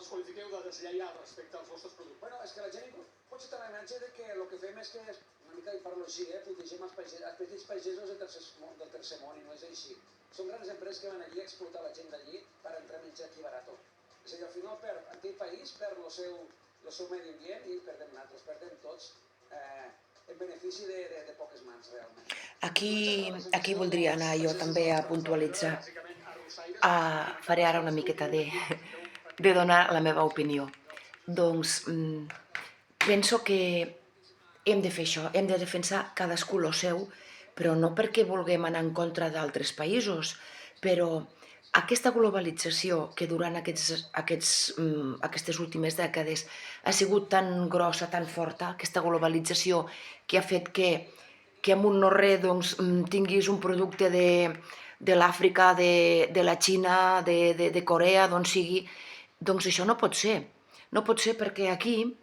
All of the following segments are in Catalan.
vosaltres qualifiqueu de deslleial respecte als vostres productes? Bueno, és que la gent pot ser tan la imatge que el que fem és que, una mica i parlo així, protegim els petits pagesos del tercer món, i no és així. Són grans empreses que van allí a explotar la gent d'allí per entrar a menjar aquí barat. És a dir, al final perd aquell país, perd el seu medi ambient i perdem nosaltres, perdem tots en benefici de poques mans, realment. Aquí voldria anar jo també a puntualitzar. Faré ara una miqueta de donar la meva opinió. Doncs penso que hem de fer això, hem de defensar cadascú el seu, però no perquè vulguem anar en contra d'altres països, però aquesta globalització que durant aquestes últimes dècades ha sigut tan grossa, tan forta, aquesta globalització que ha fet que en un no res tinguis un producte de l'Àfrica, de la Xina, de Corea, d'on sigui, doncs això no pot ser. No pot ser perquè aquí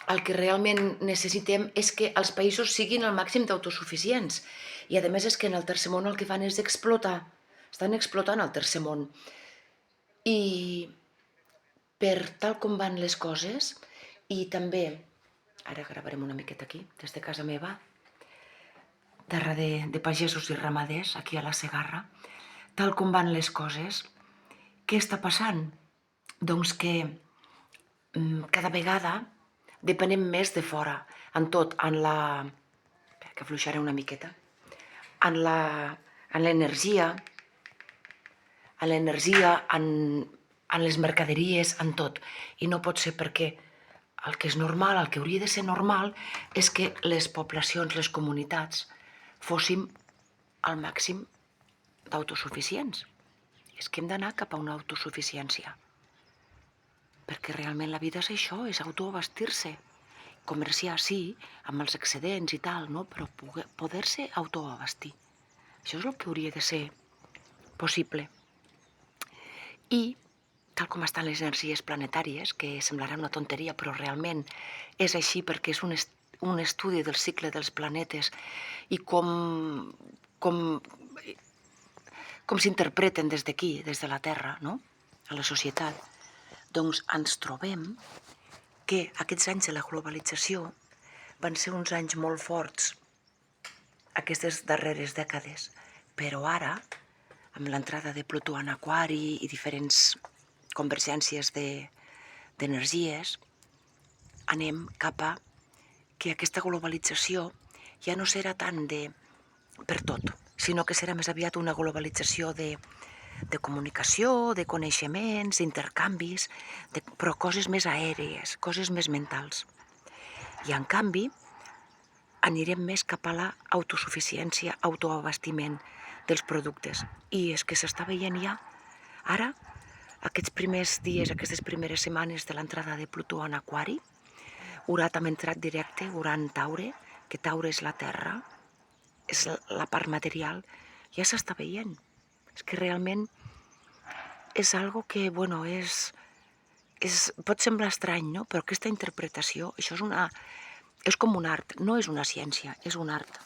el que realment necessitem és que els països siguin al màxim d'autosuficients. I a més és que en el tercer món el que fan és explotar. Estan explotant el tercer món. I per tal com van les coses, i també, ara gravarem una miqueta aquí, des de casa meva, terra de pagesos i ramaders, aquí a la Segarra, tal com van les coses, què està passant? Doncs que cada vegada depenem més de fora, en tot, en la... que afluixaré una miqueta, en l'energia, en les mercaderies, en tot. I no pot ser perquè el que és normal, el que hauria de ser normal, és que les poblacions, les comunitats, fóssim al màxim d'autosuficients. És que hem d'anar cap a una autosuficiència. Perquè realment la vida és això, és autoabastir-se. Comerciar, sí, amb els excedents i tal, no? Però poder-se autoabastir. Això és el que hauria de ser possible. I, tal com estan les energies planetàries, que semblarà una tonteria, però realment és així perquè és un estudi del cicle dels planetes i com s'interpreten des d'aquí, des de la Terra, no? A la societat. Doncs ens trobem que aquests anys de la globalització van ser uns anys molt forts, aquestes darreres dècades, però ara, amb l'entrada de Plutó en Aquari i diferents convergències d'energies, anem cap a que aquesta globalització ja no serà tant per tot, sinó que serà més aviat una globalització de comunicació, de coneixements, d'intercanvis, però coses més aèries, coses més mentals. I en canvi, anirem més cap a l'autosuficiència, autoabastiment dels productes. I és que s'està veient ja, ara, aquests primers dies, aquestes primeres setmanes de l'entrada de Plutó en Aquari, Urat ha entrat directe, Urà en Taure, que Taure és la Terra, és la part material, ja s'està veient. És que realment és algo que, bueno, pot semblar estrany, no? Però aquesta interpretació, això és com un art, no és una ciència, és un art.